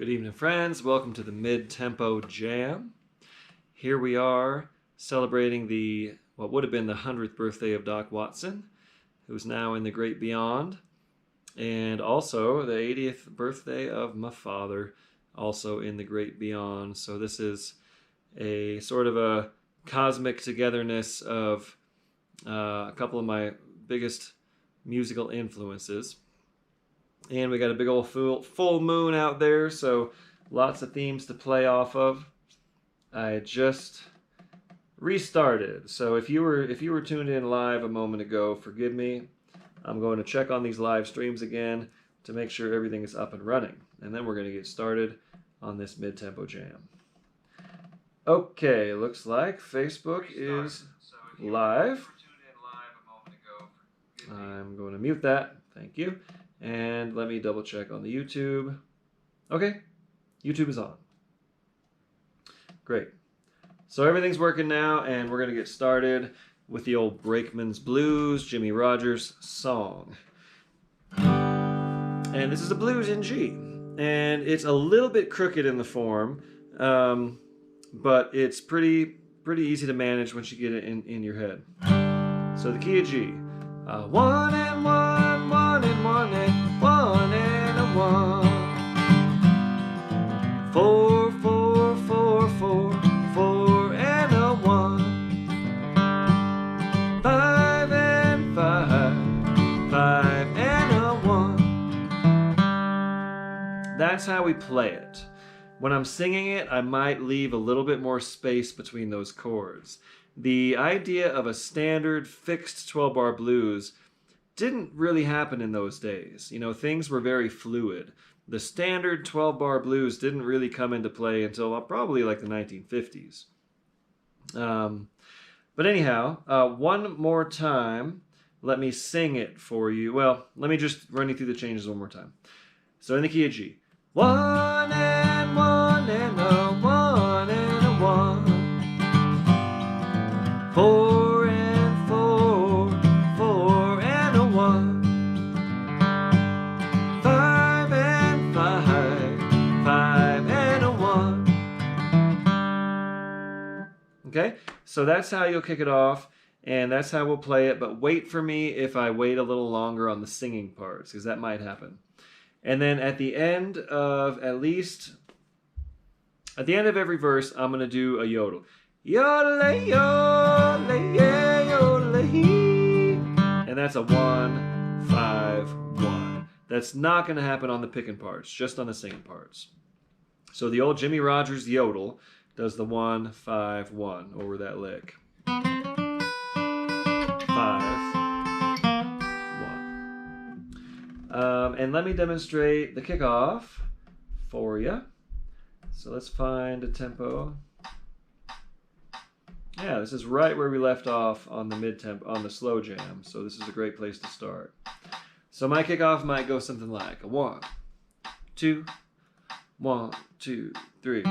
Good evening, friends. Welcome to the Mid-Tempo Jam. Here we are celebrating what would have been the 100th birthday of Doc Watson, who's now in the great beyond, and also the 80th birthday of my father, also in the great beyond. So this is a sort of a cosmic togetherness of a couple of my biggest musical influences. And we got a big old full moon out there, so lots of themes to play off of. I just restarted, so if you were tuned in live a moment ago, forgive me. I'm going to check on these live streams again to make sure everything is up and running, and then we're going to get started on this mid-tempo jam. Okay, looks like Facebook is live. I'm going to mute that. Thank you. And let me double check on the YouTube. Okay, YouTube is on. Great. So everything's working now, and we're going to get started with the old Brakeman's Blues, Jimmie Rodgers song. And this is a blues in G. And it's a little bit crooked in the form, but it's pretty easy to manage once you get it in your head. So the key of G. One and one, one and one and one and a one. 4, 4, 4, 4, 4 and a 1. 5 and 5, 5 and a 1. That's how we play it. When I'm singing it, I might leave a little bit more space between those chords. The idea of a standard fixed 12-bar blues didn't really happen in those days. You know, things were very fluid. The standard 12-bar blues didn't really come into play until probably like the 1950s. But anyhow, one more time, let me sing it for you. Well, let me just run you through the changes one more time. So in the key of G. 1 and 1 and a 1 and a 1. 4 and 4, 4 and a 1. 5 and 5, 5 and a 1. Okay, so that's how you'll kick it off, and that's how we'll play it, but wait for me if I wait a little longer on the singing parts, because that might happen. And then at the end of every verse, I'm going to do a yodel. Yodel-ay, yodel-ay, yeah, yodel-ay. And that's a 1, 5, 1. That's not going to happen on the picking parts, just on the singing parts. So the old Jimmie Rodgers yodel does the 1, 5, 1 over that lick. 5, 1. And let me demonstrate the kickoff for you. So let's find a tempo. Yeah, this is right where we left off on the mid-tempo, on the slow jam. So this is a great place to start. So my kickoff might go something like a 1, 2, 1, 2, 3.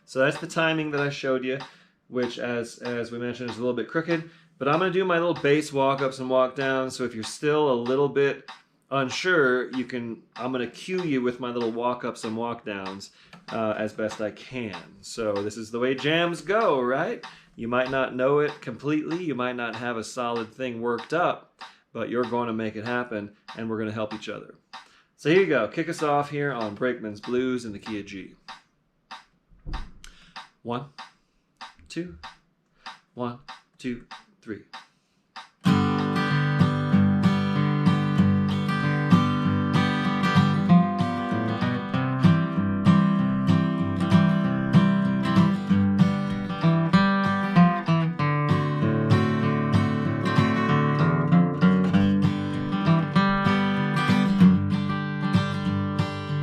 So that's the timing that I showed you, which as we mentioned is a little bit crooked, but I'm going to do my little bass walk-ups and walk-downs, so if you're still a little bit unsure, I'm going to cue you with my little walk-ups and walk-downs as best I can. So this is the way jams go, right? You might not know it completely, you might not have a solid thing worked up, but you're going to make it happen, and we're going to help each other. So here you go, kick us off here on Brakeman's Blues in the key of G. 1, 2, 1, 2, 3.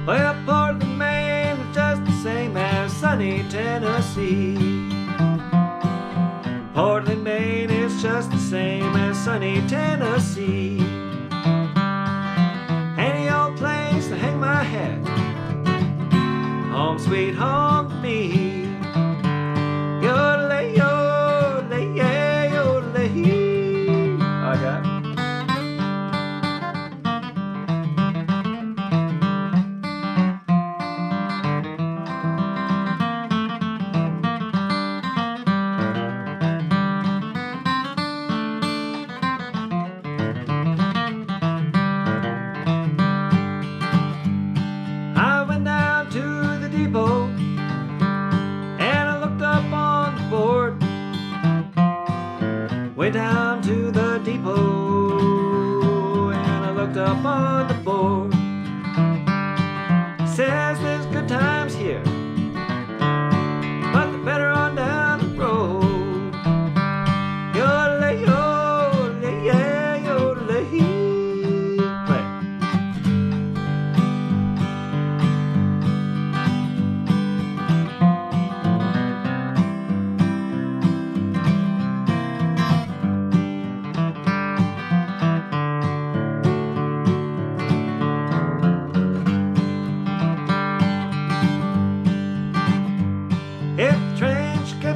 Well, Portland, Maine is just the same as sunny Tennessee. Portland, Maine is just the same as sunny Tennessee. head. Home sweet home to me. Yodelay, yodelay, yeah, yodelay. I got it. Went down to the depot and I looked up on the board. Says there's good times here, but they're better on down the road. Yodelay, yodelay, yeah, yodelay. Play.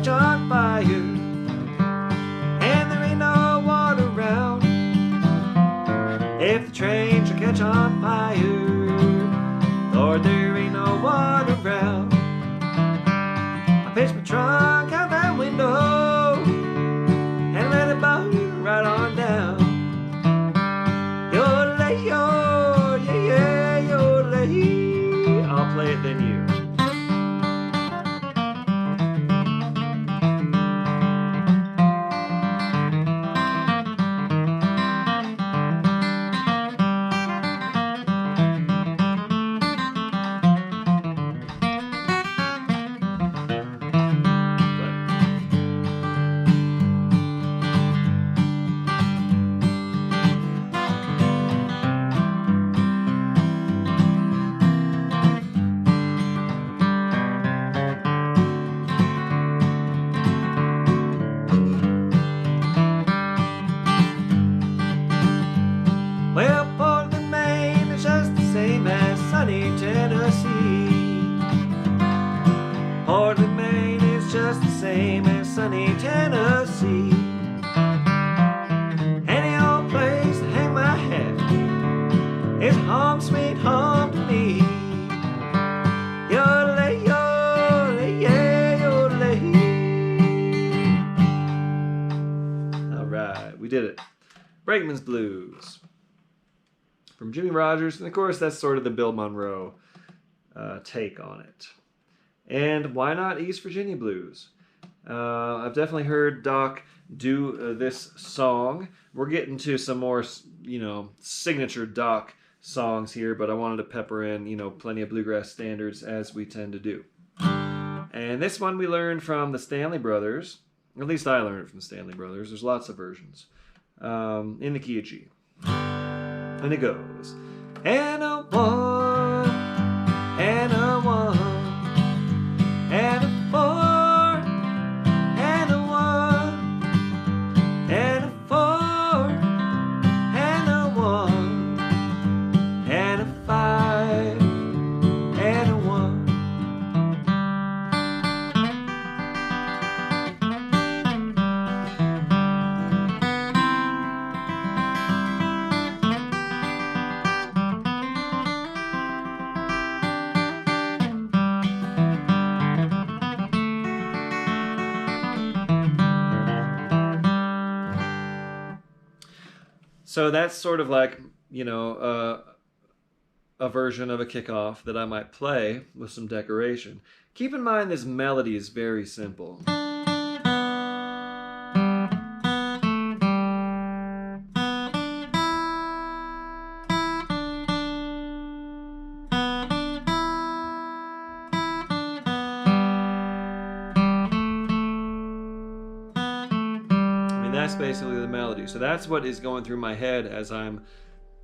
On fire and there ain't no water around. If the train should catch on fire, Lord, there ain't no water around. I pitch my trunk out that window and let it bow right on down. Yodelay, yo, yeah, yeah, yodelay. I'll play it then you. Well, Portland, Maine is just the same as sunny Tennessee. Portland, Maine is just the same as sunny Tennessee. Any old place to hang my head is home sweet home to me. Yodelay, yodelay, yeah, yodelay. All right, we did it. Brakeman's Blues from Jimmy Rogers, and of course that's sort of the Bill Monroe take on it. And why not East Virginia Blues? I've definitely heard Doc do this song. We're getting to some more, signature Doc songs here, but I wanted to pepper in, plenty of bluegrass standards as we tend to do. And this one we learned from the Stanley Brothers. At least I learned it from the Stanley Brothers. There's lots of versions. In the key of G. And it goes, and a one, and a one, and a four, and a one, and a four, and a one, and a five, and a one. So that's sort of like, a version of a kickoff that I might play with some decoration. Keep in mind this melody is very simple. That's basically the melody. So that's what is going through my head as I'm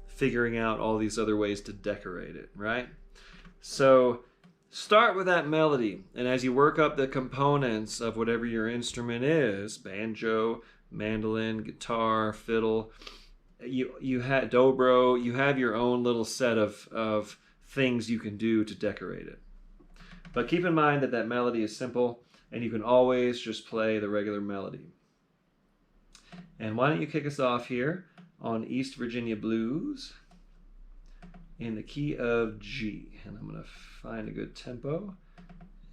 figuring out all these other ways to decorate it, right? So start with that melody, and as you work up the components of whatever your instrument is, banjo, mandolin, guitar, fiddle, you have dobro, you have your own little set of things you can do to decorate it. But keep in mind that that melody is simple, and you can always just play the regular melody. And why don't you kick us off here on East Virginia Blues in the key of G. And I'm going to find a good tempo.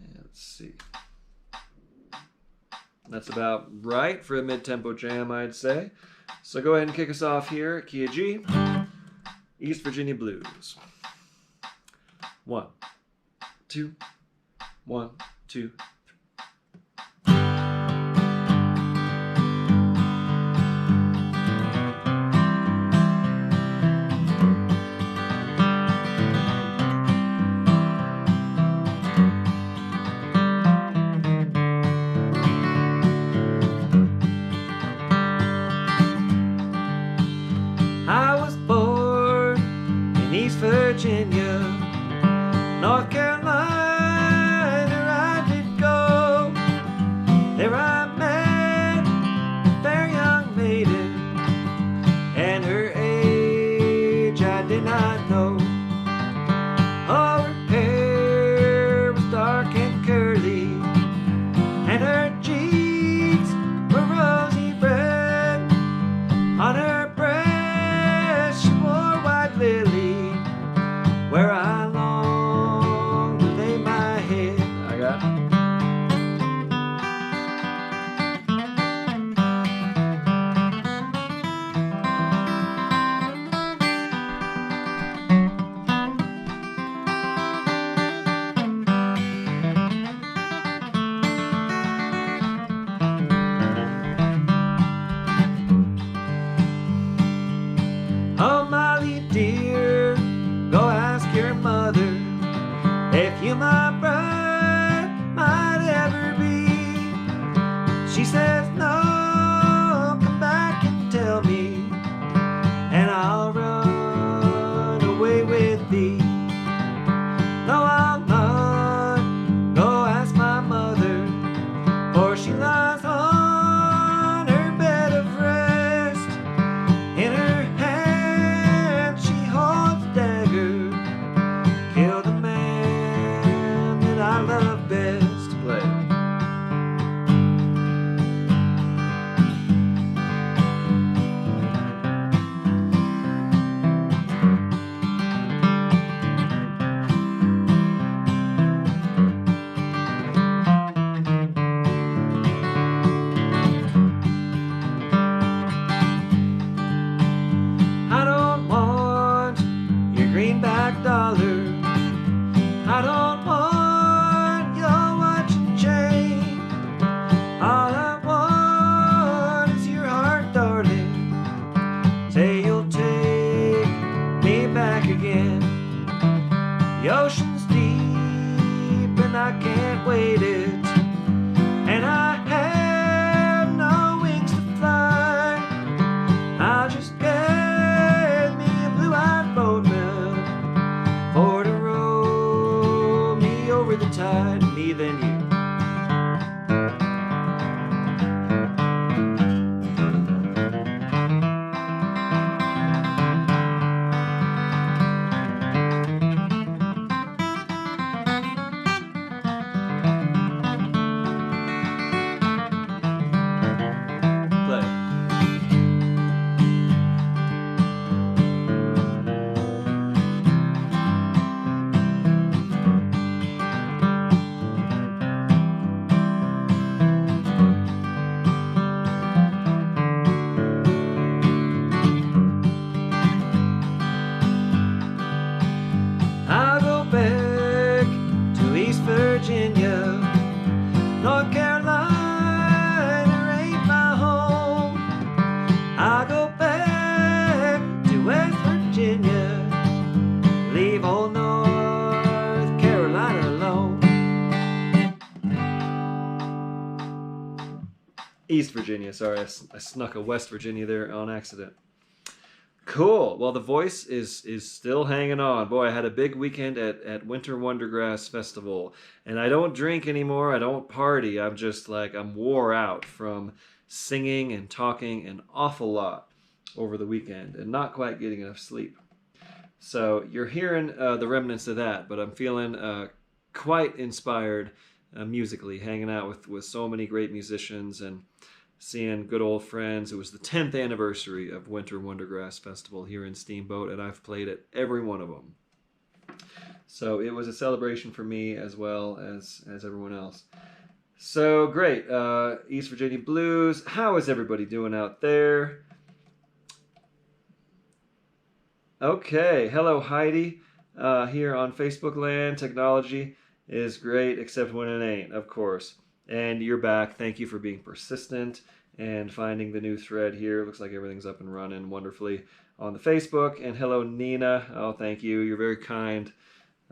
And let's see. That's about right for a mid-tempo jam, I'd say. So go ahead and kick us off here, key of G, East Virginia Blues. 1, 2, 1, 2, 3. Virginia, North Carolina, I did go. There I met a fair young maiden, and her age I did not know. Oh, her hair was dark and curly, and her cheeks were rosy red. On her breast she wore white lilies, where I long to lay my head. I got oh, Molly dear, go ask your mother if you my bride might ever be. She says no, come back and tell me, and I'll run away with thee. No, I'll not go ask my mother, for she lies on her bed of rest. In her hand she holds a dagger, kill the man that I love best. Play. I don't want your greenback dollar, I don't want your watch and chain. All I want is your heart, darling. Say you'll take me back again. The ocean's deep and I can't wait it, and I have no wings to fly. I'll just get me a blue-eyed boatman for to row me over the tide, me then you. Play. I'll go back to East Virginia, North Carolina ain't my home. I'll go back to West Virginia, leave old North Carolina alone. East Virginia, sorry, I snuck a West Virginia there on accident. Cool. Well, the voice is still hanging on. Boy, I had a big weekend at Winter Wondergrass Festival, and I don't drink anymore. I don't party. I'm wore out from singing and talking an awful lot over the weekend and not quite getting enough sleep. So you're hearing the remnants of that, but I'm feeling quite inspired musically, hanging out with so many great musicians and seeing good old friends. It was the 10th anniversary of Winter Wondergrass Festival here in Steamboat, and I've played at every one of them. So it was a celebration for me as well as everyone else. So great. East Virginia Blues. How is everybody doing out there? Okay. Hello, Heidi. Here on Facebook land. Technology is great, except when it ain't, of course. And you're back. Thank you for being persistent and finding the new thread here. Looks like everything's up and running wonderfully on the Facebook. And hello, Nina. Oh, thank you. You're very kind.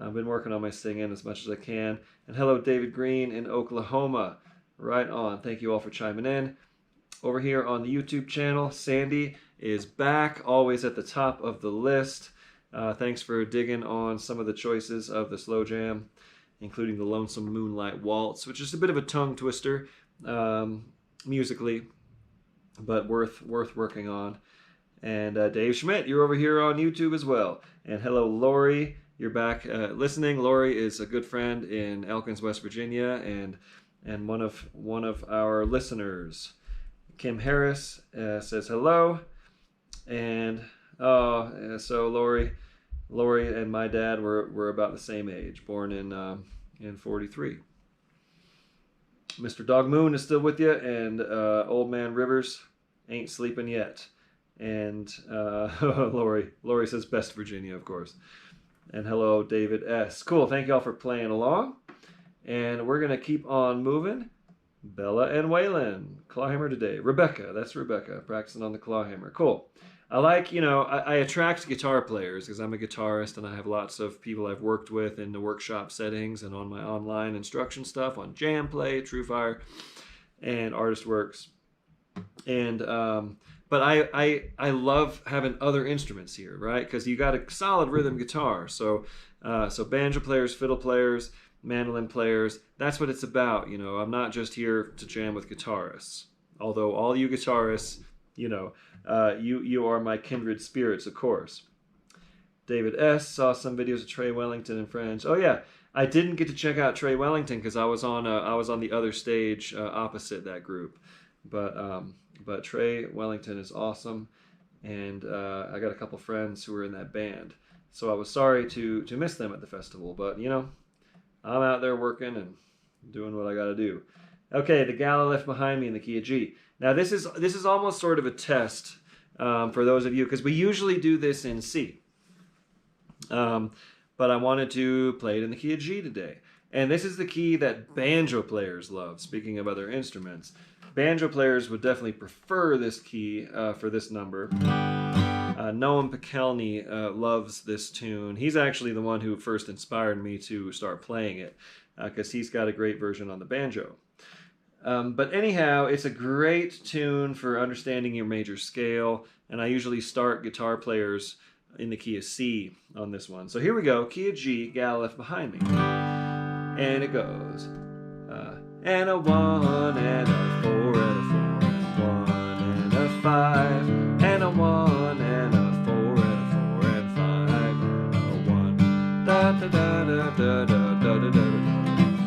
I've been working on my singing as much as I can. And hello, David Green in Oklahoma. Right on. Thank you all for chiming in. Over here on the YouTube channel, Sandy is back, always at the top of the list. Thanks for digging on some of the choices of the slow jam, including the Lonesome Moonlight Waltz, which is a bit of a tongue twister musically, but worth working on. And Dave Schmidt, you're over here on YouTube as well. And hello, Lori. You're back listening. Lori is a good friend in Elkins, West Virginia, and one of our listeners. Kim Harris says hello. And so Lori and my dad were about the same age, born in 43. Mr. Dog Moon is still with you, and Old Man Rivers ain't sleeping yet. And Lori says best Virginia, of course. And hello, David S. Cool, thank y'all for playing along. And we're going to keep on moving. Bella and Waylon, clawhammer today. Rebecca, that's Rebecca, practicing on the clawhammer. Cool. I like, I attract guitar players because I'm a guitarist and I have lots of people I've worked with in the workshop settings and on my online instruction stuff on Jamplay, TrueFire, and ArtistWorks. And but I love having other instruments here, right? Because you got a solid rhythm guitar. So banjo players, fiddle players, mandolin players, that's what it's about. I'm not just here to jam with guitarists. Although all you guitarists, you are my kindred spirits, of course. David S. saw some videos of Trey Wellington and friends. Oh yeah, I didn't get to check out Trey Wellington because I was on the other stage opposite that group. But Trey Wellington is awesome, and I got a couple friends who were in that band. So I was sorry to miss them at the festival, but I'm out there working and doing what I got to do. Okay, the Gala left behind me in the key of G. Now this is almost sort of a test for those of you, because we usually do this in C. But I wanted to play it in the key of G today. And this is the key that banjo players love, speaking of other instruments. Banjo players would definitely prefer this key for this number. Noam Pekelny loves this tune. He's actually the one who first inspired me to start playing it, because he's got a great version on the banjo. But anyhow, it's a great tune for understanding your major scale, and I usually start guitar players in the key of C on this one. So here we go, key of G, Gala left behind me. And it goes, and a 1, and a 4, and a 4, and a 1, and a 5, and a 1, and a 4, and a 4, and 5, and a 1, da da da da da da da da da,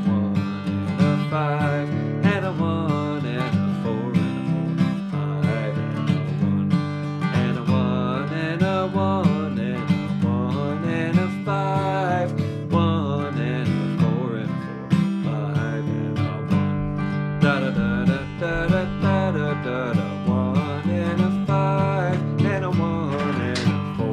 1, and a 5, and a 1, and a 4, and a 4, 5, and a 1, and a 1, and a 1, and a 1, and a 5, 1, and a 4, and a 4, 5, and a 1, da da da da da da da da da, 1 and a 5, and a 1, and a 4, and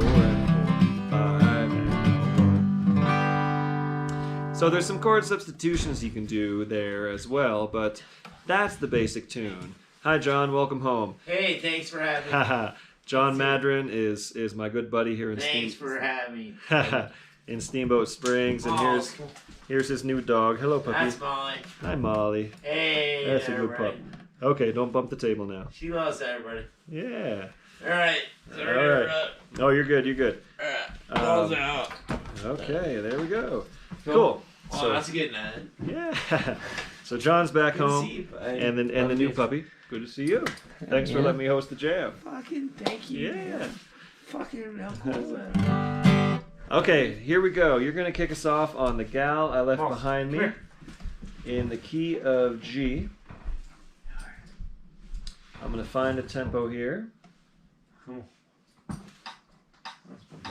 a 4, 5, and a 1. So there's some chord substitutions you can do there as well, but that's the basic tune. Hi, John. Welcome home. Hey, thanks for having me. John Madron is my good buddy here in Thanks for having me. in Steamboat Springs, and here's his new dog. Hello, puppy. That's Molly. Hi, Molly. Hey, that's a good pup. Okay, don't bump the table now. She loves everybody. Yeah. All right. All right. Oh, you're good. You're good. Balls out. Okay, there we go. Cool. Oh, that's a good night. Yeah. So John's back home, and the new puppy. Good to see you. Thanks for letting me host the jam. Fucking thank you. Yeah. Fucking how cool is that? Okay, here we go. You're gonna kick us off on The Gal I Left Behind Me Here. in the key of G. I'm gonna find a tempo here.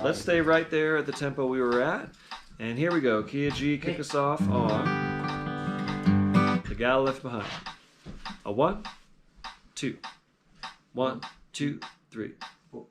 Let's stay right there at the tempo we were at. And here we go. Key of G, kick us off on The Gal Left Behind. A 1, 2, 1, 2, 3, 4.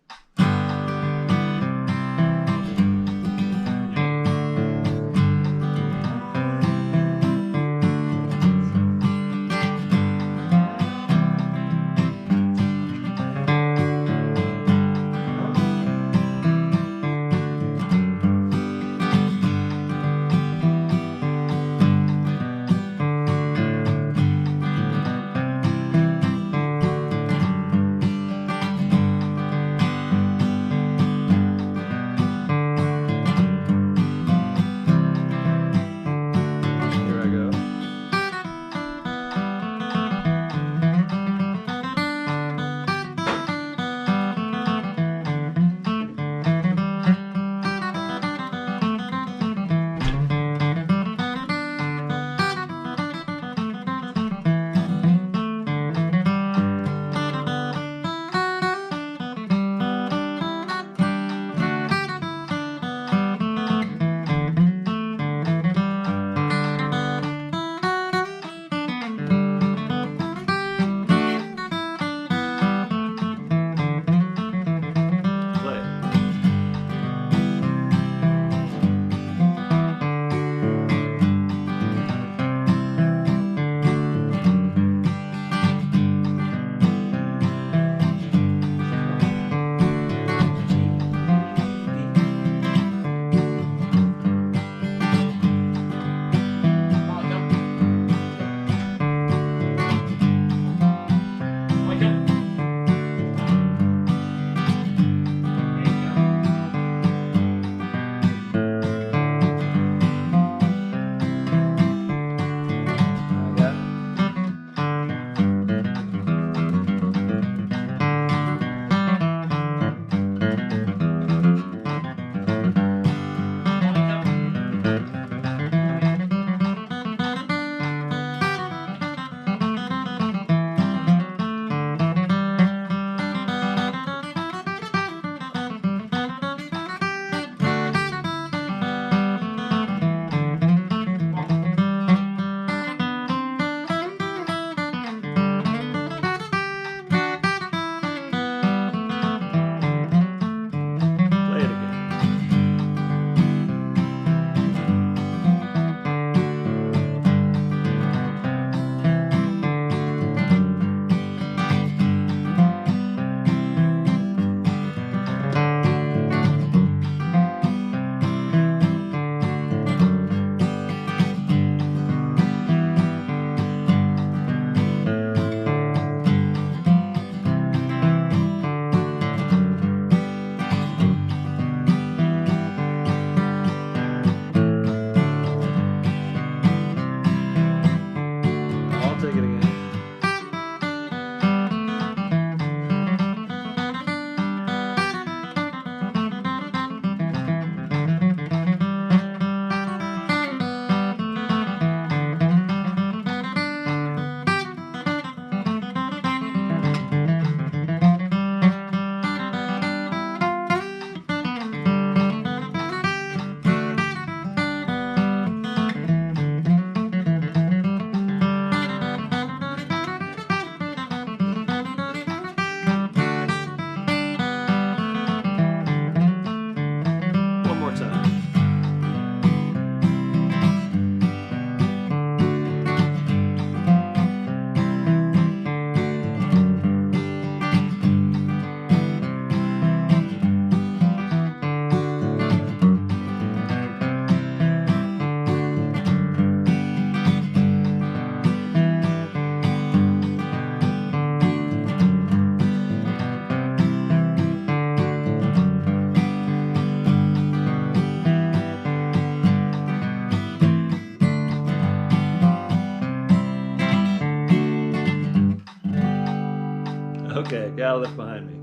Okay, Gal Left Behind Me.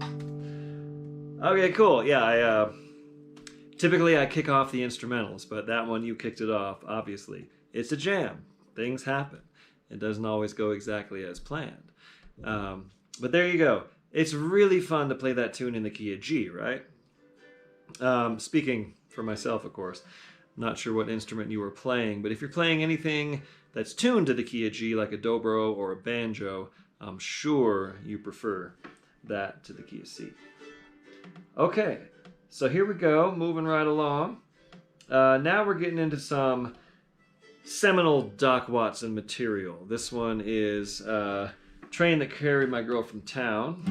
Okay, cool. Yeah, Typically, I kick off the instrumentals, but that one you kicked it off, obviously. It's a jam. Things happen. It doesn't always go exactly as planned. But there you go. It's really fun to play that tune in the key of G, right? Speaking for myself, of course. I'm not sure what instrument you were playing, but if you're playing anything that's tuned to the key of G, like a dobro or a banjo, I'm sure you prefer that to the key of C. Okay, so here we go, moving right along. Now we're getting into some seminal Doc Watson material. This one is Train That Carried My Girl From Town.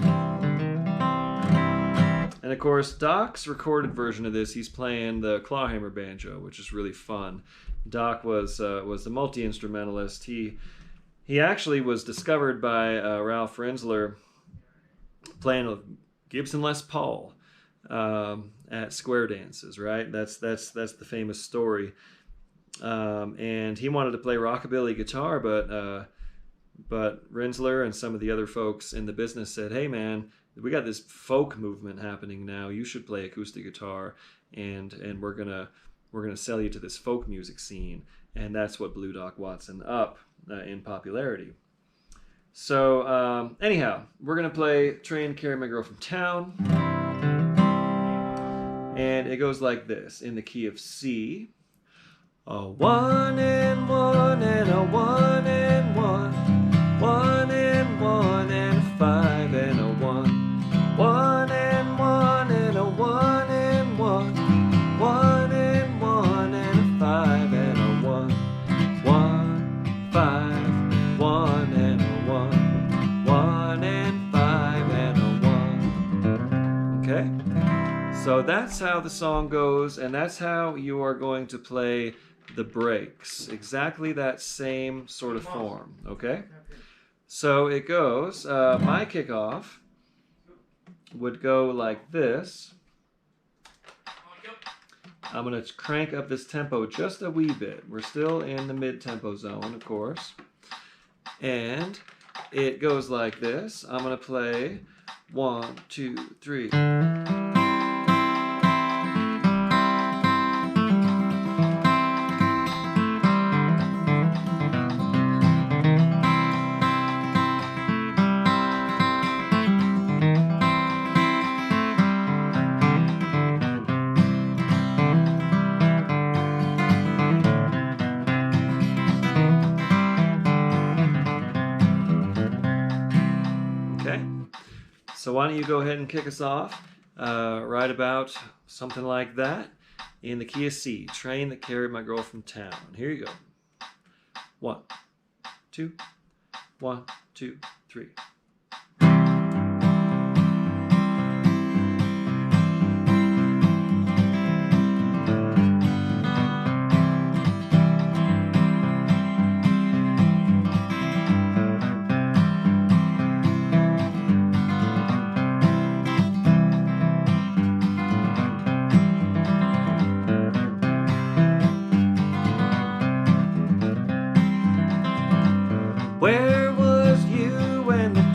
And of course, Doc's recorded version of this, he's playing the clawhammer banjo, which is really fun. Doc was the multi-instrumentalist. He actually was discovered by Ralph Renzler playing a Gibson Les Paul at square dances, right? That's the famous story. And he wanted to play rockabilly guitar, but Renzler and some of the other folks in the business said, "Hey, man, we got this folk movement happening now. You should play acoustic guitar, and we're gonna sell you to this folk music scene." And that's what blew Doc Watson up in popularity. So anyhow, we're gonna play "Train to Carry My Girl From Town," and it goes like this in the key of C. A 1 and 1 and a 1 and 1, 1 and 1 and a 5 and a 1, 1 and 1 and a 1 and 1, 1 and 1 and a 5 and a 1, 1, 5, 1 and a 1, 1 and 5 and a 1. Okay? So that's how the song goes, and that's how you are going to play the breaks. Exactly that same sort of form, okay? So it goes, my kickoff would go like this. I'm going to crank up this tempo just a wee bit. We're still in the mid-tempo zone, of course. And it goes like this. I'm going to play 1, 2, 3. So why don't you go ahead and kick us off right about something like that in the key of C, Train That Carried My Girl From Town. Here you go. 1, 2, 1, 2, 3. Where was you when the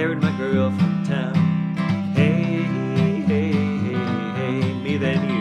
carried my girl from town. Hey, hey, hey, hey, me then you.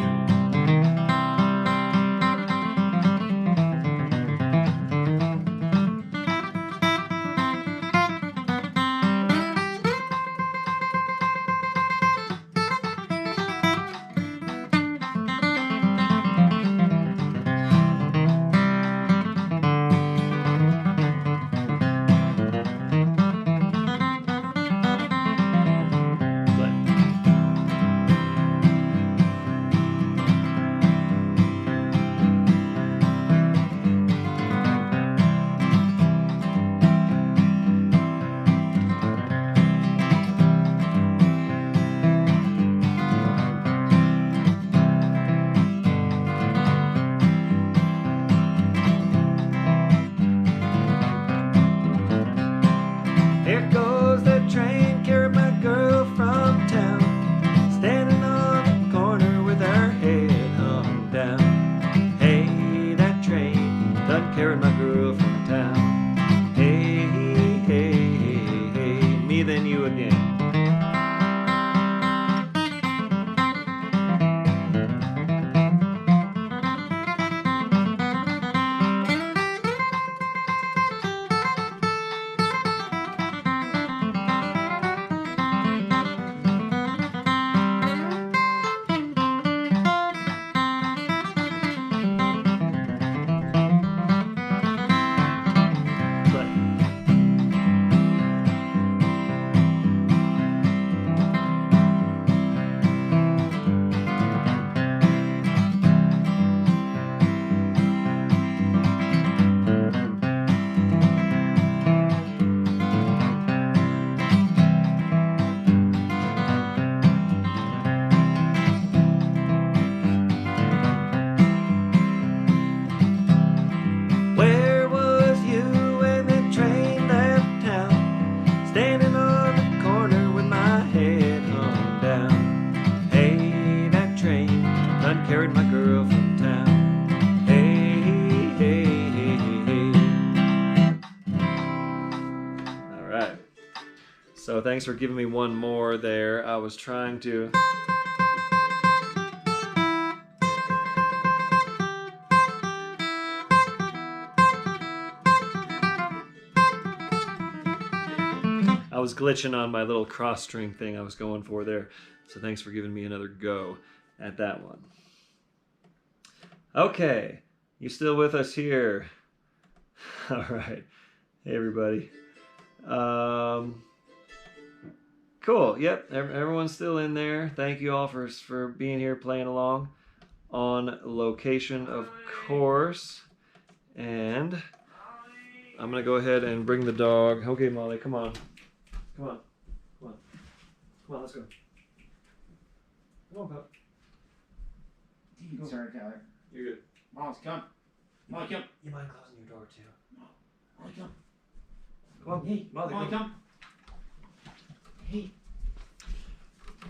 Here goes that train, carried my girl from town, standing on the corner with her head hung down. Hey, that train done carried my girl from town. Hey, hey, hey, hey, me then you again. Where was you when the train left town? Standing on the corner with my head hung down. Hey, that train done carried my girl from town. Hey, hey, hey, hey. All right. So thanks for giving me one more there. I was trying to... I was glitching on my little cross string thing I was going for there. So thanks for giving me another go at that one. Okay, you still with us here? All right. Hey, everybody. Cool. Yep, everyone's still in there. Thank you all for being here, playing along on location, of course. And I'm going to go ahead and bring the dog. Okay, Molly, come on. Come on. Come on. Come on, let's go. Come on, pup. Sorry, Tyler. You're good. Molly, come. Molly, come. You mind closing your door, too? Molly, come. Come on. Hey, Molly, Molly, come. Hey.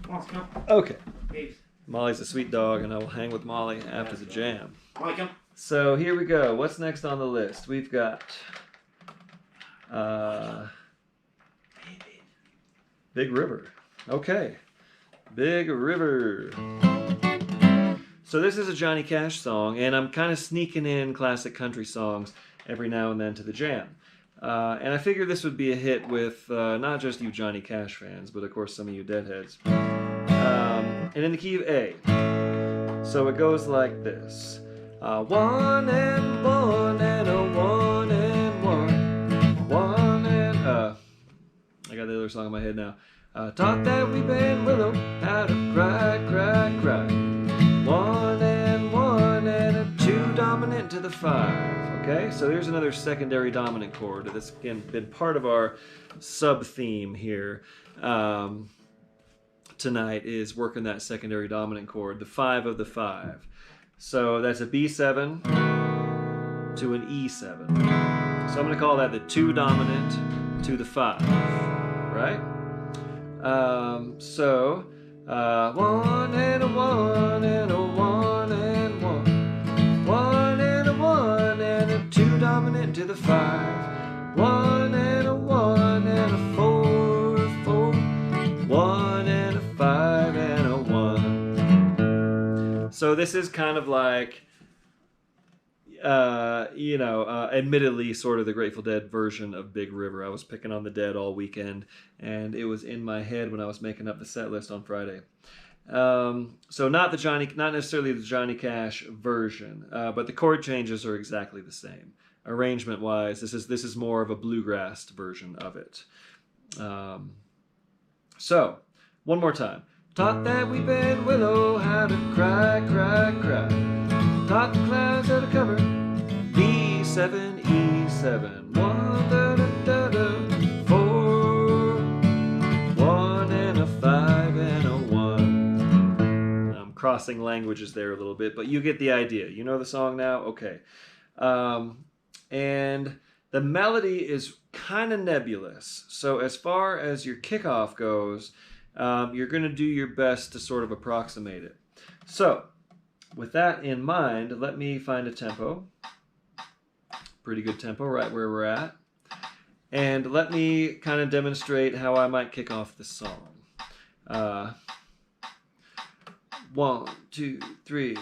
Molly, come. Okay. Babes. Molly's a sweet dog, and I will hang with Molly after the jam. Molly, come. So here we go. What's next on the list? We've got Big River. Okay. Big River. So this is a Johnny Cash song, and I'm kind of sneaking in classic country songs every now and then to the jam. And I figured this would be a hit with not just you Johnny Cash fans, but of course some of you Deadheads. And in the key of A. So it goes like this. One and one and a one and one. One and I got the other song in my head now. Taught that we been willow, how to cry, cry, cry. One and a two dominant to the five. Okay, so here's another secondary dominant chord that's again been part of our sub-theme here tonight, is working that secondary dominant chord, the 5 of the 5. So that's a B7 to an E7. So I'm going to call that the 2 dominant to the 5, right? So 1 and a 1 and a 1 and 1. 1 and a 1 and a 2 dominant to the 5. 1 and a 1 and a 4, 4. So this is kind of like, admittedly sort of the Grateful Dead version of Big River. I was picking on the Dead all weekend, and it was in my head when I was making up the set list on Friday. So not necessarily the Johnny Cash version, but the chord changes are exactly the same. Arrangement-wise, this is more of a bluegrass version of it. So, one more time. Taught that weeping willow how to cry, cry, cry. Taught the clouds how to cover. E7, E7, 1, da, da, da, da, 4, 1 and a 5 and a 1. I'm crossing languages there a little bit, but you get the idea. You know the song now? Okay. And the melody is kind of nebulous. So as far as your kickoff goes, you're going to do your best to sort of approximate it. So with that in mind, let me find a tempo. Pretty good tempo right where we're at. And let me kind of demonstrate how I might kick off the song. 1, 2, 3.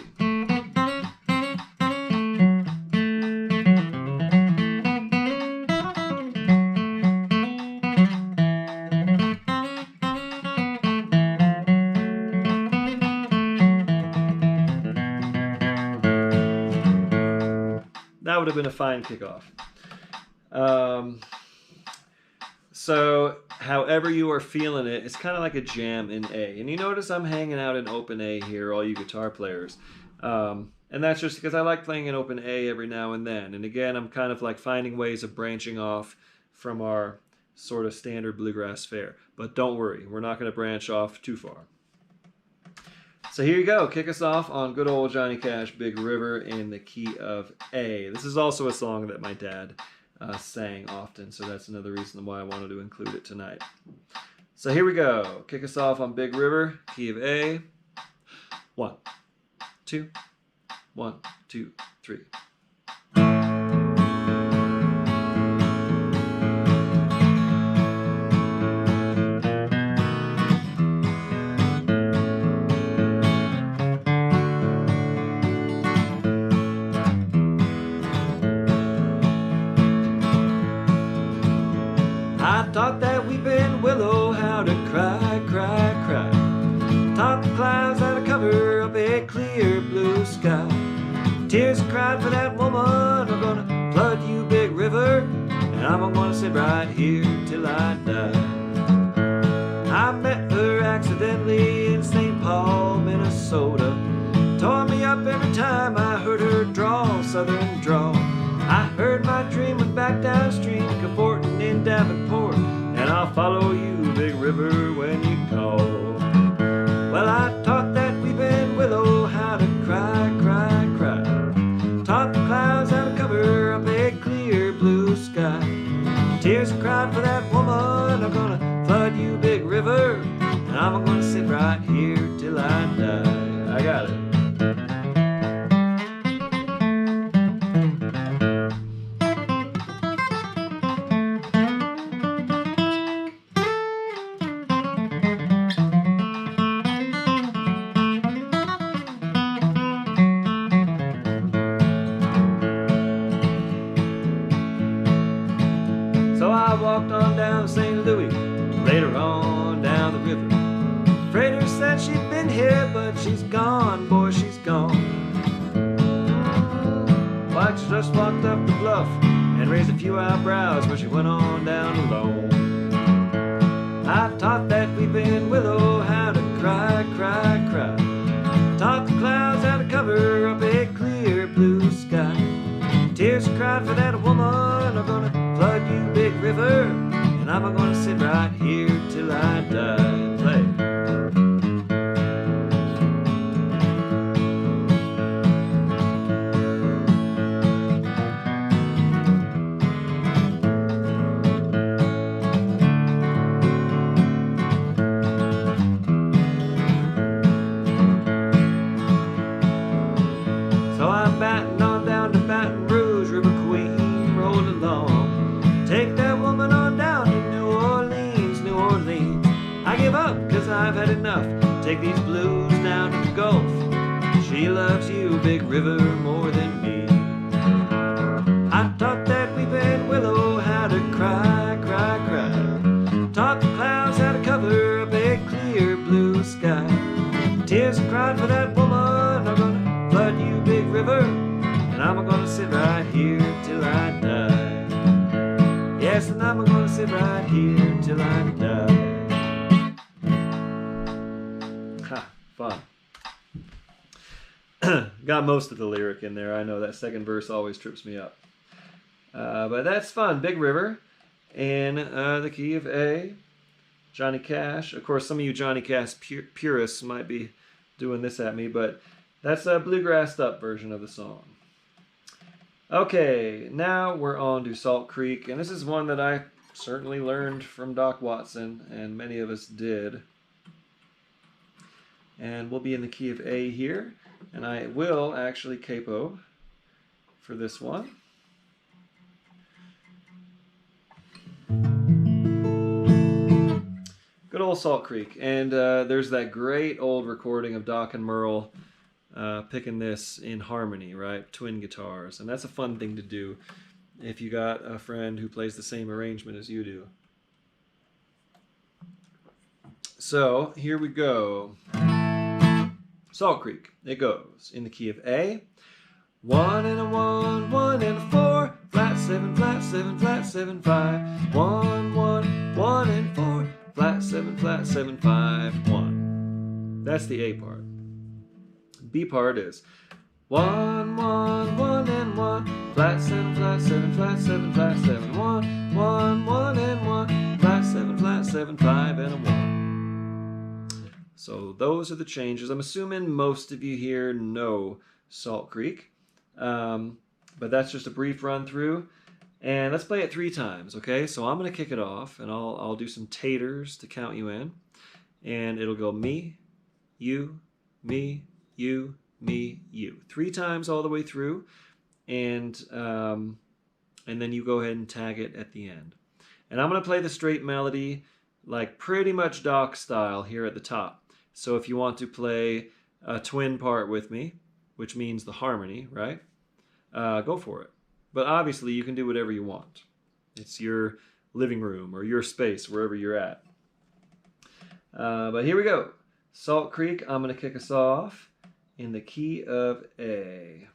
That would have been a fine kickoff. So, however you are feeling it, it's kind of like a jam in A. And you notice I'm hanging out in open A here, all you guitar players. And that's just because I like playing in open A every now and then. And again, I'm kind of like finding ways of branching off from our sort of standard bluegrass fare. But don't worry, we're not going to branch off too far. So here you go. Kick us off on good old Johnny Cash, Big River in the key of A. This is also a song that my dad sang often, so that's another reason why I wanted to include it tonight. So here we go. Kick us off on Big River, key of A. 1, 2, 1, 2, 3. Taught that weeping willow how to cry, cry, cry. Taught the clouds how to cover up a clear blue sky. Tears cried for that woman are gonna flood you, Big River, and I'm gonna sit right here till I die. I met her accidentally in St. Paul, Minnesota. Tore me up every time I heard her drawl, southern drawl. I heard my dream went back downstream, cavorting in Davenport, and I'll follow you, Big River, when you call. Well, I taught that weeping willow how to cry, cry, cry. Taught the clouds how to cover up a clear blue sky. Tears cried for that woman are gonna flood you, Big River, and I'm gonna sit right here till I die. I got it. Walked on down St. Louis, later on down the river. Freighter said she'd been here, but she's gone, boy, she's gone. Like she just walked up the bluff and raised a few eyebrows, but she went on down alone. I taught that weeping willow how to cry, cry, cry. Taught the clouds how to cover up a clear blue sky. Tears cried for that woman are gonna flood you, Big River, and I'm gonna sit right here till I die. Play. So I'm batting on down to Baton Rouge, River Queen, rolled along. Take that woman on down to New Orleans, New Orleans. I give up, cause I've had enough. Take these blues down to the Gulf. She She loves you, Big River, more than me. I taught that weeping willow how to cry, cry, cry. Taught the clouds how to cover a big clear blue sky. Tears I cried for that woman are gonna flood you, Big River, and I'm gonna sit right here till I die. Yes, and I'm gonna sit right here till I die. Ha, fun. Got most of the lyric in there. I know that second verse always trips me up. But that's fun. Big River in the key of A. Johnny Cash. Of course, some of you Johnny Cash purists might be doing this at me, but that's a bluegrassed up version of the song. Okay, now we're on to Salt Creek, and this is one that I certainly learned from Doc Watson, and many of us did. And we'll be in the key of A here, and I will actually capo for this one. Good old Salt Creek, and there's that great old recording of Doc and Merle picking this in harmony, right? Twin guitars, and that's a fun thing to do if you got a friend who plays the same arrangement as you do. So here we go. Salt Creek. It goes in the key of A. 1 and a 1, 1 and a 4, flat 7, flat 7, flat 7, 5. 1, 1, 1 and 4. Flat 7, flat 7, 5, 1. That's the A part. B part is 1, 1, 1 and 1. Flat 7, flat 7, flat 7, flat 7, 1. 1, 1 and 1. Flat 7, flat 7, 5 and a 1. So those are the changes. I'm assuming most of you here know Salt Creek. But that's just a brief run through. And let's play it 3 times, okay? So I'm going to kick it off, and I'll do some taters to count you in. And it'll go me, you, me, you, me, you. 3 times all the way through, and then you go ahead and tag it at the end. And I'm going to play the straight melody like pretty much Doc style here at the top. So if you want to play a twin part with me, which means the harmony, right? Go for it. But obviously, you can do whatever you want. It's your living room or your space, wherever you're at. But here we go. Salt Creek, I'm going to kick us off in the key of A.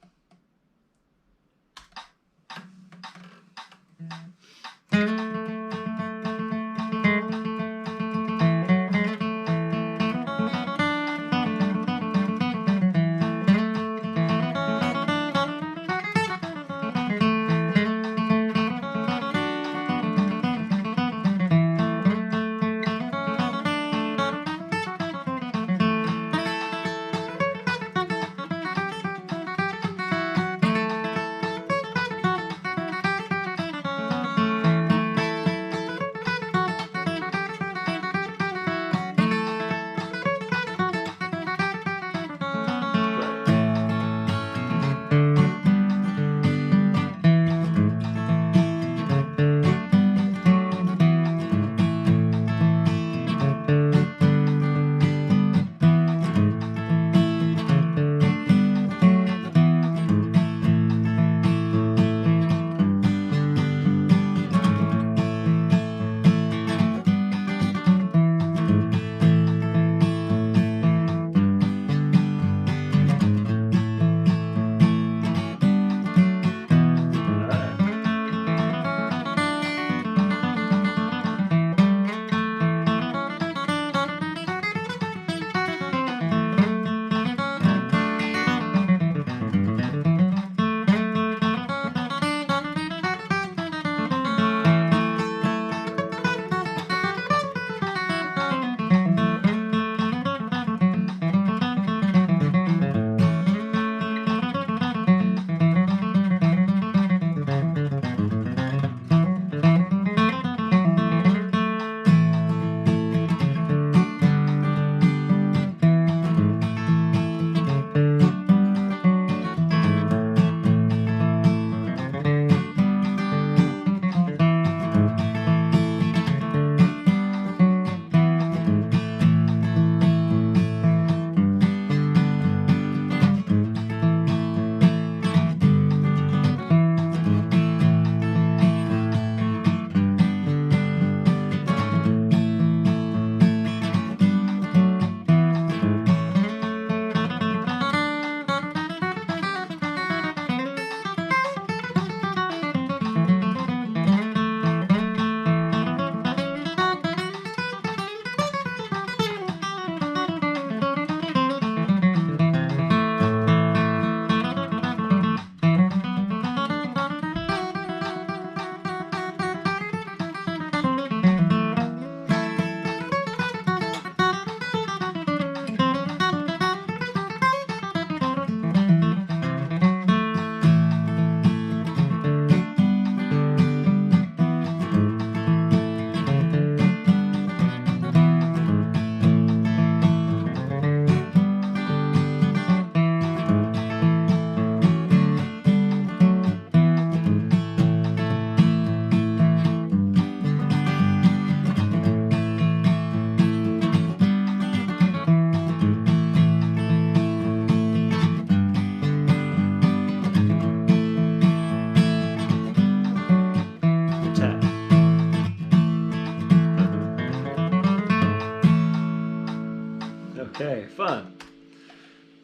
fun.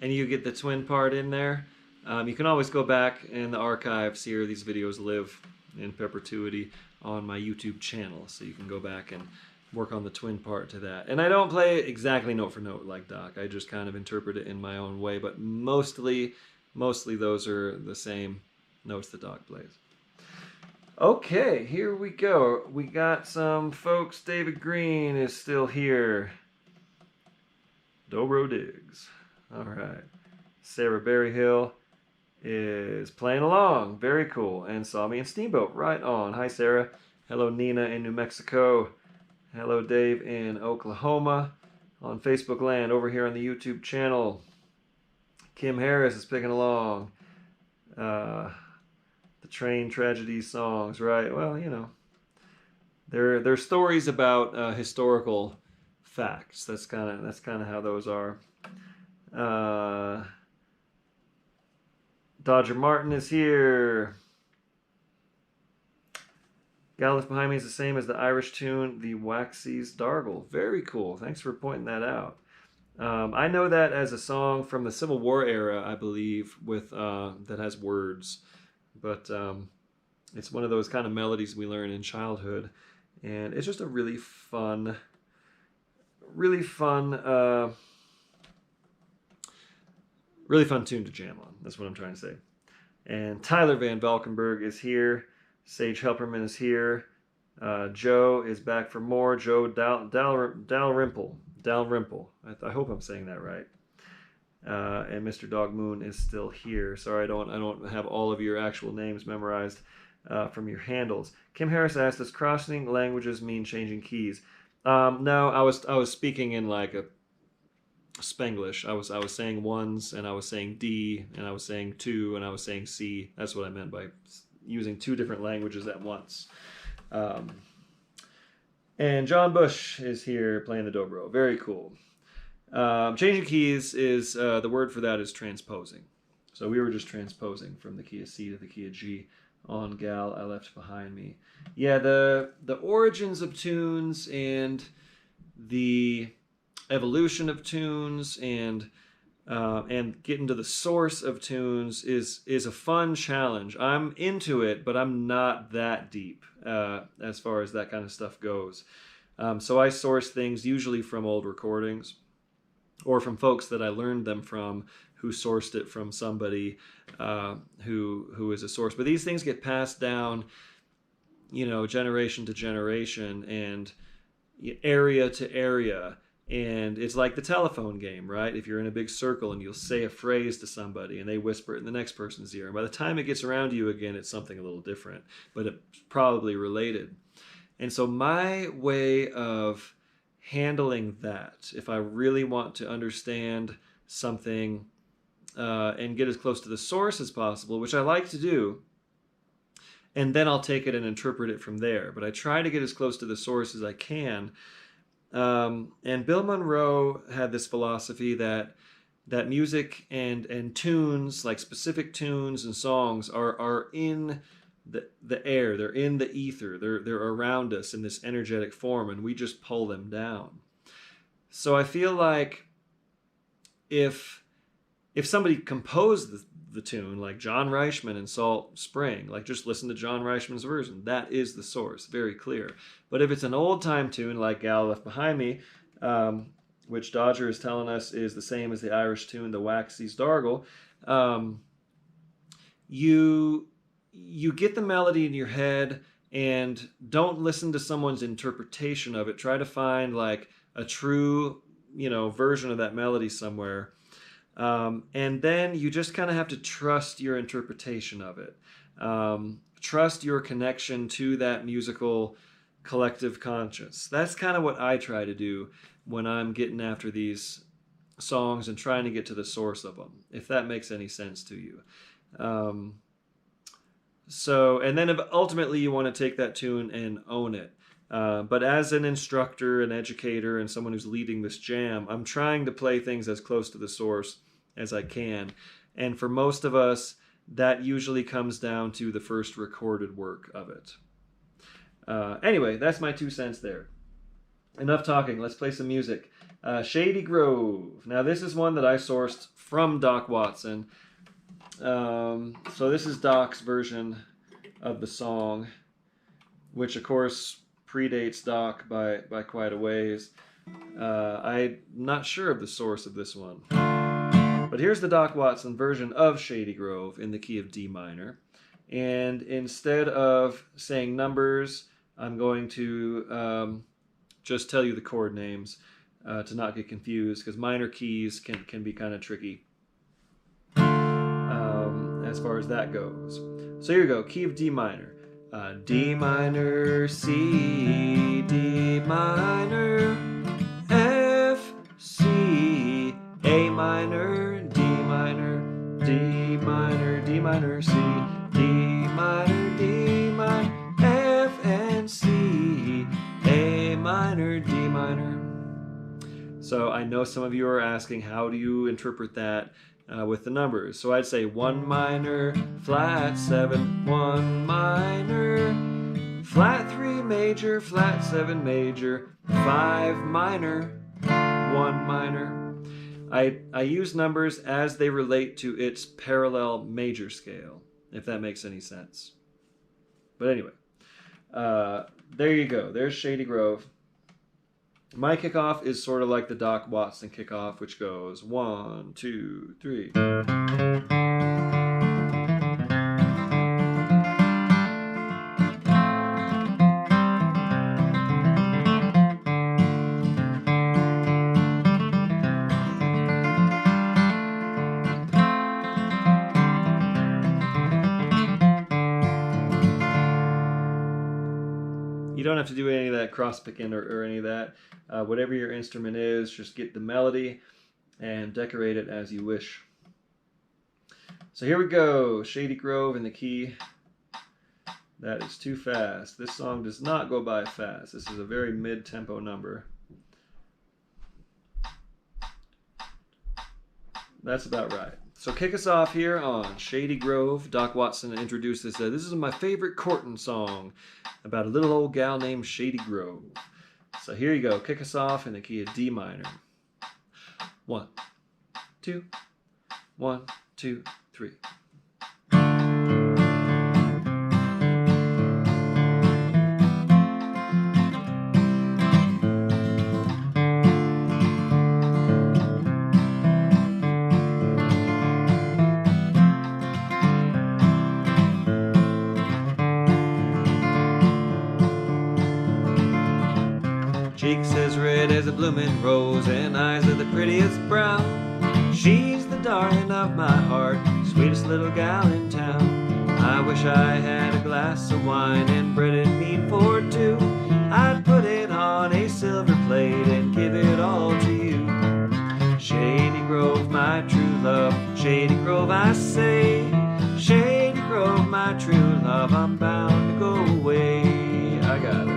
And you get the twin part in there. You can always go back in the archives here. These videos live in perpetuity on my YouTube channel, so you can go back and work on the twin part to that. And I don't play it exactly note for note like Doc. I just kind of interpret it in my own way, but mostly those are the same notes that Doc plays. Okay, here we go. We got some folks. David Green is still here. Dobro digs. All right. Sarah Berryhill is playing along. Very cool. And saw me in Steamboat. Right on. Hi, Sarah. Hello, Nina in New Mexico. Hello, Dave in Oklahoma. On Facebook land over here on the YouTube channel. Kim Harris is picking along. The train tragedy songs, right? Well, you know, they're stories about historical facts. That's kind of how those are. Dodger Martin is here. Galliff behind me is the same as the Irish tune, The Waxies Dargle. Very cool. Thanks for pointing that out. I know that as a song from the Civil War era, I believe, with that has words. But it's one of those kind of melodies we learn in childhood. And it's just a really fun tune to jam on. That's what I'm trying to say. And Tyler Van Valkenburg is here. Sage Helperman is here. Joe is back for more. Joe Dalrymple. I hope I'm saying that right. And Mr. Dog Moon is still here. Sorry, I don't have all of your actual names memorized from your handles. Kim Harris asked, does crossing languages mean changing keys? No, I was speaking in like a Spanglish. I was saying ones, and I was saying D, and I was saying two, and I was saying C. That's what I meant by using two different languages at once. And John Bush is here playing the dobro. Very cool. Changing keys is, the word for that is transposing. So we were just transposing from the key of C to the key of G on Gal I Left Behind Me. Yeah, the origins of tunes and the evolution of tunes and getting to the source of tunes is a fun challenge. I'm into it, but I'm not that deep as far as that kind of stuff goes. So I source things usually from old recordings or from folks that I learned them from who sourced it from somebody who is a source. But these things get passed down, generation to generation and area to area. And it's like the telephone game, right? If you're in a big circle and you'll say a phrase to somebody and they whisper it in the next person's ear. And by the time it gets around to you again, it's something a little different, but it's probably related. And so my way of handling that, if I really want to understand something and get as close to the source as possible, which I like to do, and then I'll take it and interpret it from there. But I try to get as close to the source as I can. And Bill Monroe had this philosophy that music and tunes, like specific tunes and songs, are in the air. They're in the ether. They're around us in this energetic form, and we just pull them down. So I feel like if somebody composed the tune, like John Reichman in Salt Spring, like just listen to John Reichman's version. That is the source, very clear. But if it's an old-time tune like Gal Left Behind Me, which Dodger is telling us is the same as the Irish tune, The Waxies Dargle, you get the melody in your head and don't listen to someone's interpretation of it. Try to find like a true, version of that melody somewhere. And then you just kind of have to trust your interpretation of it. Trust your connection to that musical collective conscious. That's kind of what I try to do when I'm getting after these songs and trying to get to the source of them, if that makes any sense to you. And then ultimately you want to take that tune and own it. But as an instructor, an educator, and someone who's leading this jam, I'm trying to play things as close to the source as I can. And for most of us, that usually comes down to the first recorded work of it. Anyway, that's my 2 cents there. enough talking. Let's play some music. Shady Grove. Now this is one that I sourced from Doc Watson. So this is Doc's version of the song, which of course predates Doc by quite a ways. I'm not sure of the source of this one. But here's the Doc Watson version of Shady Grove in the key of D minor. And instead of saying numbers, I'm going to just tell you the chord names to not get confused, because minor keys can be kind of tricky as far as that goes. So here we go, key of D minor. D minor, C, D minor, F, C, A minor, D minor, D minor, D minor, C, D minor, D minor, F and C, A minor, D minor. So I know some of you are asking, how do you interpret that with the numbers? So I'd say 1 minor, flat 7, 1 minor, flat 3 major, flat 7 major, 5 minor, 1 minor. I use numbers as they relate to its parallel major scale, if that makes any sense. But anyway, there you go. There's Shady Grove. My kickoff is sort of like the Doc Watson kickoff, which goes 1, 2, 3. You don't have to do any of that cross picking or any of that. Whatever your instrument is, just get the melody and decorate it as you wish. So here we go, Shady Grove in the key. That is too fast. This song does not go by fast. This is a very mid-tempo number. That's about right. So kick us off here on Shady Grove. Doc Watson introduced this. This is my favorite courting song about a little old gal named Shady Grove. So here you go. Kick us off in the key of D minor. 1, 2, 1, 2, 3. Cheeks as red as a blooming rose and eyes of the prettiest brown. She's the darling of my heart, sweetest little gal in town. I wish I had a glass of wine and bread and meat for two. I'd put it on a silver plate and give it all to you. Shady Grove, my true love, Shady Grove, I say. Shady Grove, my true love, I'm bound to go away. I got it.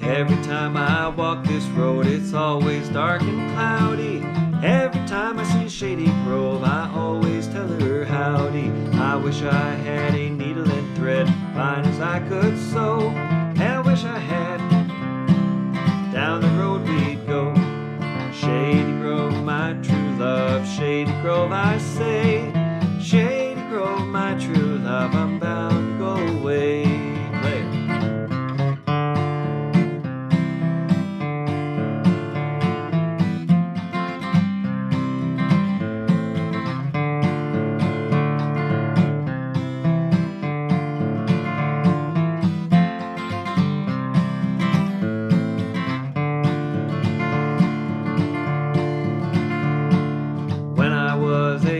Every time I walk this road, it's always dark and cloudy. Every time I see Shady Grove, I always tell her howdy. I wish I had a needle and thread, fine as I could sew. I wish I had, down the road we'd go. Shady Grove, my true love, Shady Grove, I say. Shady Grove, my true love, I'm bound to go away. Play it.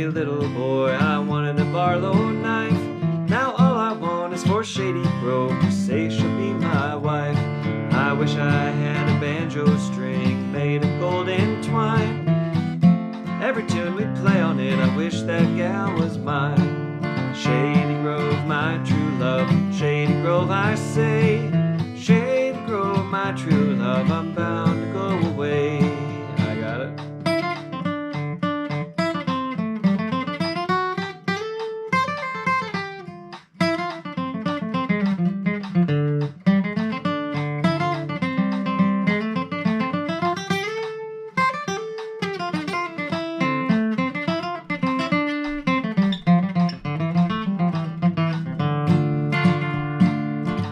Little boy, I wanted a Barlow knife. Now all I want is for Shady Grove to say she'll be my wife. I wish I had a banjo string made of golden twine. Every tune we play on it, I wish that gal was mine. Shady Grove, my true love. Shady Grove, I say. Shady Grove, my true love. I'm bound to go away. I got it.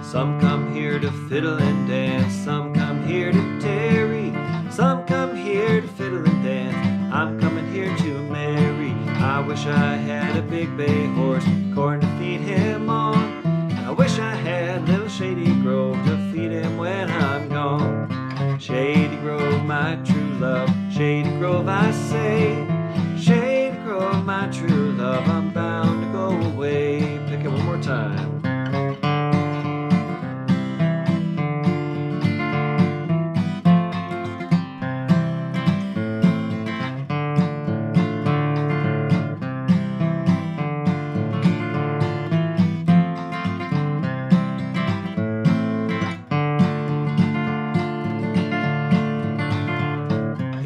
Some come here to fiddle and dance, some come here to tarry, some come here to fiddle and dance. I'm coming here to marry. I wish I had a big bay horse, corn to feed him on. I wish I had little Shady Grove to feed him when I'm gone. Shady Grove, my true love. Shady Grove, I say. Shady Grove, my true love. I'm bound to go away. Pick it one more time.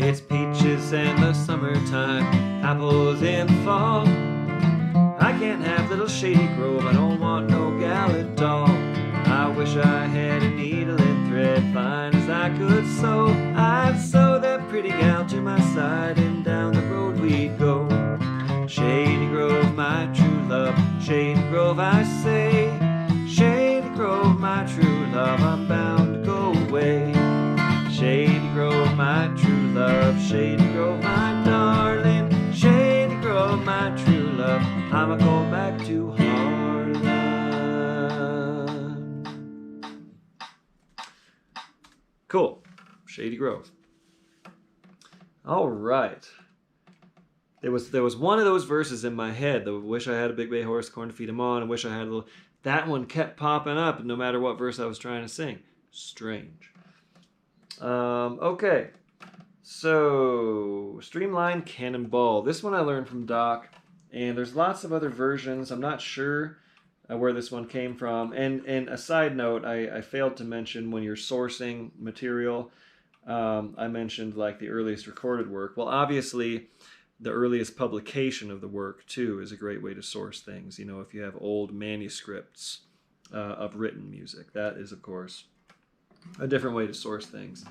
It's peaches in the summertime, apples in the fall. I can't have little Shady Grove, I don't want no gal at all. I wish I had a needle and thread, fine as I could sew. I'd sew that pretty gal to my side, and down the road we'd go. Shady Grove, my true love. Shady Grove, I say. Shady Grove, my true love. I'm bound to go away. Shady Grove, my true love. Shady Grove, my darling. Shady Grove, my true love. I'ma go back to Harlan. Cool. Shady Grove. All right. There was one of those verses in my head. The wish I had a big bay horse, corn to feed him on. I wish I had a little. That one kept popping up no matter what verse I was trying to sing. Strange. Okay, so Streamlined Cannonball. This one I learned from Doc, and there's lots of other versions. I'm not sure where this one came from. And a side note, I failed to mention when you're sourcing material, I mentioned like the earliest recorded work. Well, obviously, the earliest publication of the work, too, is a great way to source things. You know, if you have old manuscripts of written music, that is, of course, a different way to source things.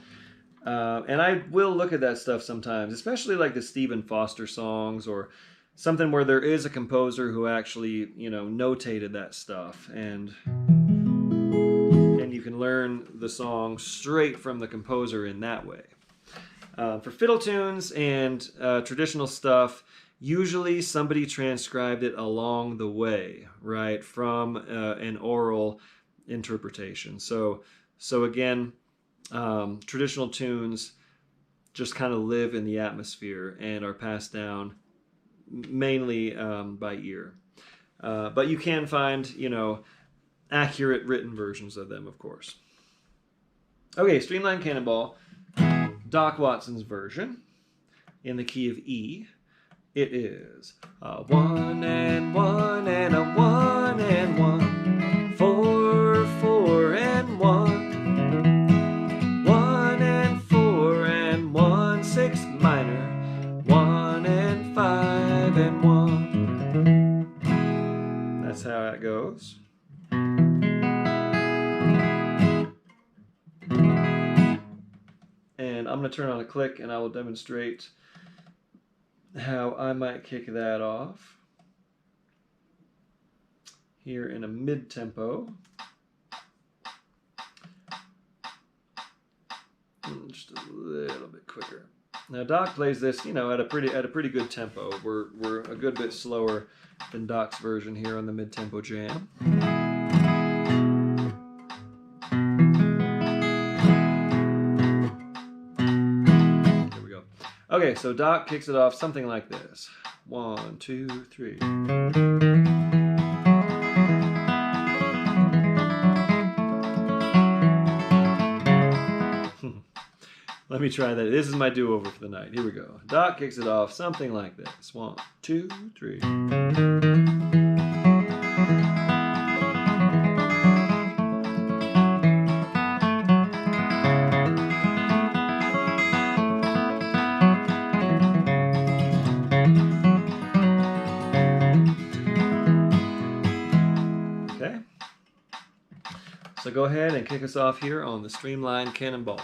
And I will look at that stuff sometimes, especially like the Stephen Foster songs or something where there is a composer who actually, you know, notated that stuff. And you can learn the song straight from the composer in that way. For fiddle tunes and traditional stuff, usually somebody transcribed it along the way, right, from an oral interpretation. So again, traditional tunes just kind of live in the atmosphere and are passed down mainly by ear. But you can find, you know, accurate written versions of them, of course. Okay, Streamlined Cannonball, Doc Watson's version in the key of E. It is a 1 and 1 and a 1 and 1, 4, 4 and 1, 1 and 4 and 1, 6 minor, 1 and 5 and 1. That's how it goes. And I'm going to turn on a click and I will demonstrate how I might kick that off here in a mid-tempo. Just a little bit quicker. Now Doc plays this, you know, at a pretty good tempo. We're a good bit slower than Doc's version here on the mid-tempo jam. Okay, so Doc kicks it off something like this. 1, 2, 3. Let me try that. This is my do-over for the night. Here we go. Doc kicks it off something like this. 1, 2, 3. So go ahead and kick us off here on the Streamlined Cannonball,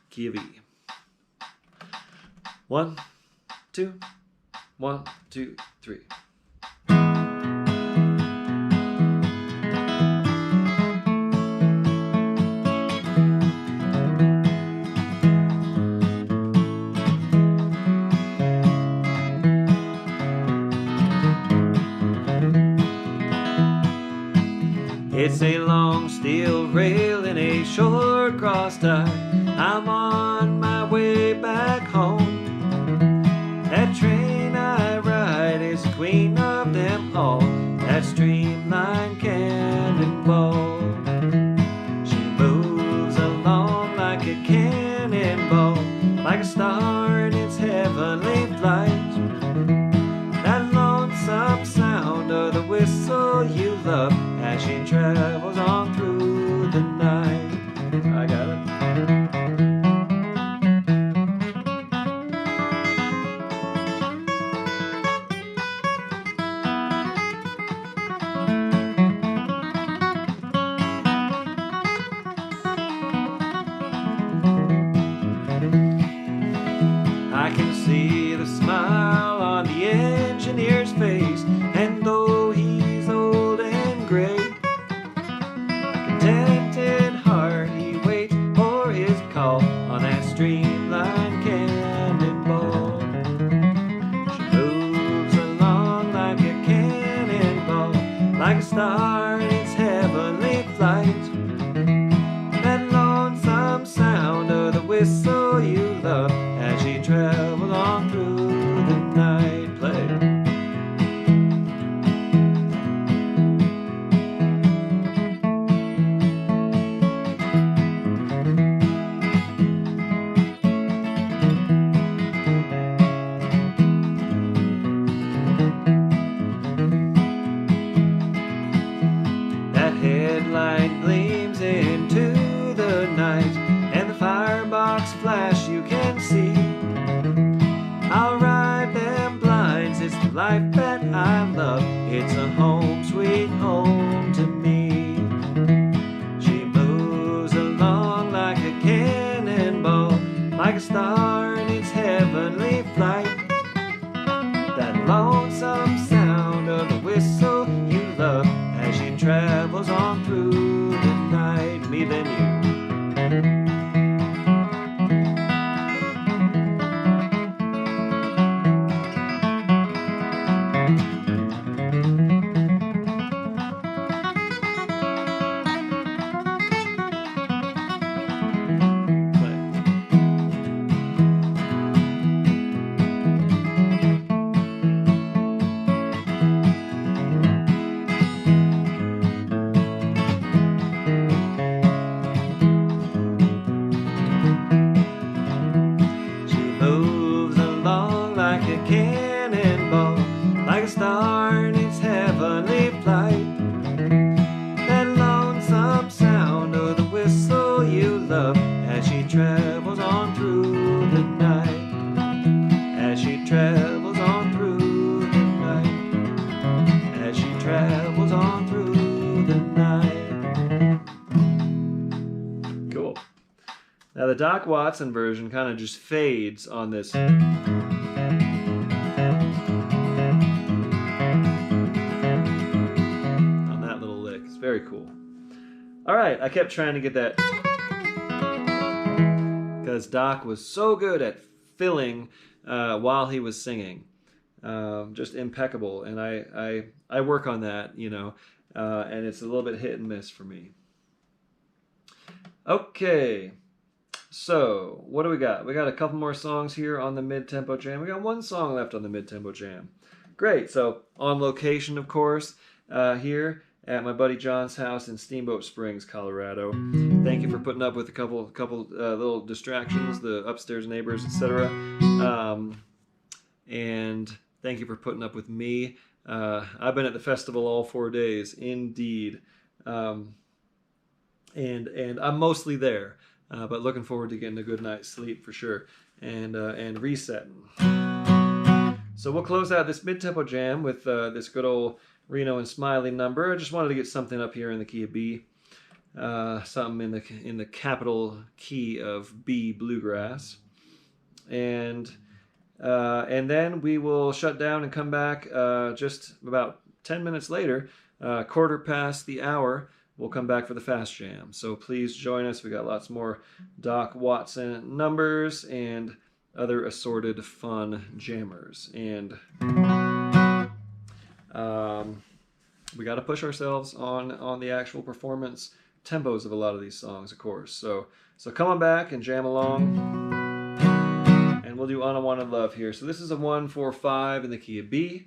key of E. 1, 2, 1, 2, 3. It's a long steel rail and a short cross tie. I'm on my way back home. That train I ride is the queen of them all. That Streamline Cannonball. She moves along like a cannonball, like a star in its heavenly flight. That lonesome sound of the whistle you love as she travels on through the night. I got it. I can see the smile on the engineer's face, and though he's old and gray, like a tempted heart, he waits for his call on that Streamline Cannonball. She moves along like a cannonball, like a star in its heavenly flight. That lonesome sound of the whistle you love as she travels on through the night. Play. That headlight gleams into the night, and the firebox flash you can see. I'll ride them blinds, it's the life that I love. It's a home, sweet home to me. She moves along like a cannonball, like a star in its heavenly flight. That lonesome sound of the whistle you love as she travels on through the night. Me then you. Cannonball, like a star in its heavenly flight. That lonesome sound of the whistle you love as she travels on through the night. As she travels on through the night. As she travels on through the night. Cool. Now the Doc Watson version kind of just fades on this. Very cool. All right, I kept trying to get that because Doc was so good at filling while he was singing, just impeccable. And I work on that, you know, and it's a little bit hit and miss for me. Okay, so what do we got? We got a couple more songs here on the mid-tempo jam. We got one song left on the mid-tempo jam. Great. So on location, of course, here at my buddy John's house in Steamboat Springs, Colorado. Thank you for putting up with a couple little distractions, the upstairs neighbors, etc. And thank you for putting up with me. I've been at the festival all 4 days, indeed. And I'm mostly there, but looking forward to getting a good night's sleep for sure, and resetting. So we'll close out this mid-tempo jam with this good old Reno and Smiley number. I just wanted to get something up here in the key of B. something in the capital key of B bluegrass, and then we will shut down and come back just about 10 minutes later, quarter past the hour. We'll come back for the fast jam. So please join us. We got lots more Doc Watson numbers and other assorted fun jammers. And we got to push ourselves on the actual performance tempos of a lot of these songs, of course. So come on back and jam along. And we'll do Unwanted Love here. So this is a 1-4-5 in the key of B.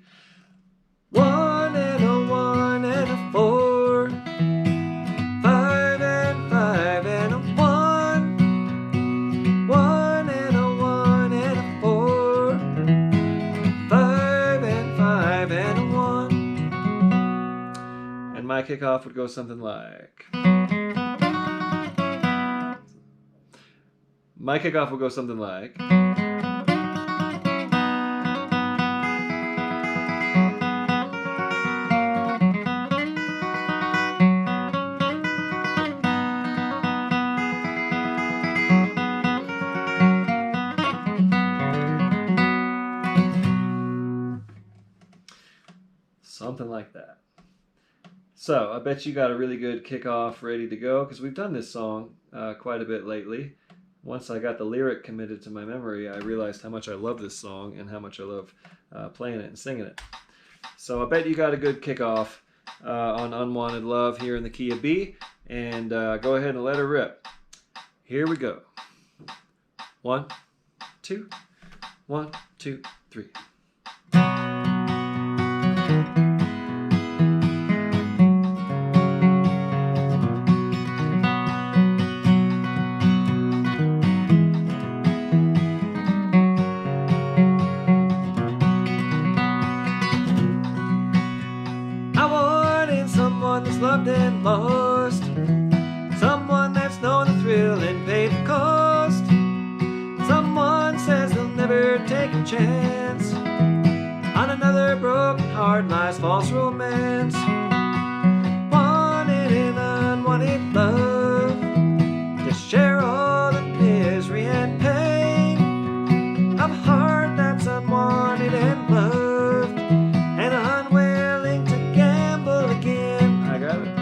1 and a 1 and a 4. 5 and 5 and a 1. 1 and a 1 and a 4. 5 and 5 and a 1. And my kickoff would go something like... My kickoff will go something like... Something like that. So I bet you got a really good kickoff ready to go, because we've done this song quite a bit lately. Once I got the lyric committed to my memory, I realized how much I love this song and how much I love playing it and singing it. So I bet you got a good kickoff on Unwanted Love here in the key of B, and go ahead and let her rip. Here we go. 1, 2, 1, 2, 3. Loved and lost, someone that's known the thrill and paid the cost, someone says they'll never take a chance, on another broken heart lies false romance, wanted and unwanted love, to share all the misery and pain of a heart that's unwanted and loved, and unwilling to gamble again. I got it.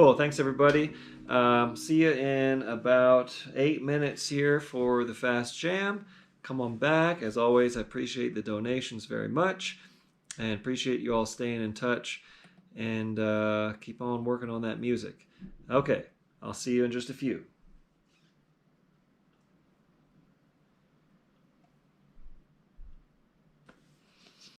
Cool. Thanks, everybody. See you in about 8 minutes here for the Fast Jam. Come on back. As always, I appreciate the donations very much and appreciate you all staying in touch and keep on working on that music. Okay, I'll see you in just a few.